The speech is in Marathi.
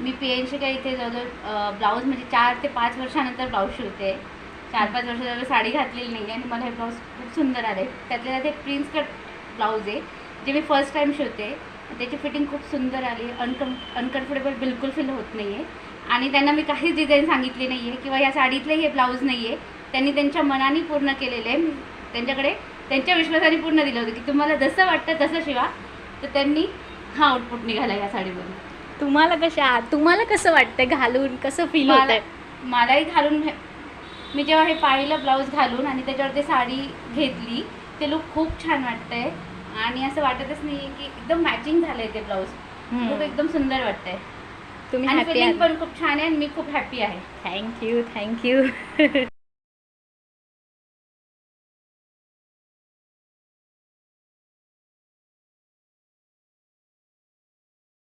मी PNC काय इथे जवळजवळ ब्लाऊज म्हणजे 4 ते 5 वर्षानंतर ब्लाऊज शिवते. 4-5 वर्ष झालं साडी घातलेली नाही आहे आणि मला हे ब्लाऊज खूप सुंदर आले. त्यातल्या त्यात एक प्रिन्स कट ब्लाऊज आहे जे मी फर्स्ट टाईम शिवते. त्याची फिटिंग खूप सुंदर आली. अनकम्फर्टेबल बिलकुल फील होत नाही आहे. आणि त्यांना मी काहीच डिझाईन सांगितली नाही आहे किंवा या साडीतले हे ब्लाऊज नाही आहे. त्यांनी त्यांच्या मनाने पूर्ण केलेले आहे. त्यांच्याकडे त्यांच्या विश्वासाने पूर्ण दिलं होतं की तुम्हाला जसं वाटतं तसं शिवा. तर त्यांनी हा आउटपुट निघाला या साडीवरून. तुम्हाला कसं वाटतं घालून, कसं फील होतंय? मलाही घालून मी जेव्हा हे पाहिलं ब्लाऊज घालून आणि त्याच्यावर ते साडी घेतली ते लुक खूप छान वाटतंय. आणि असं वाटतच नाही की एकदम मॅचिंग झालंय ते ब्लाऊज. खूप एकदम सुंदर वाटतंय. तुम्ही आणि हॅपी फिलिंग आहात? पण खूप छान आहे आणि मी खूप हॅपी आहे. थँक्यू.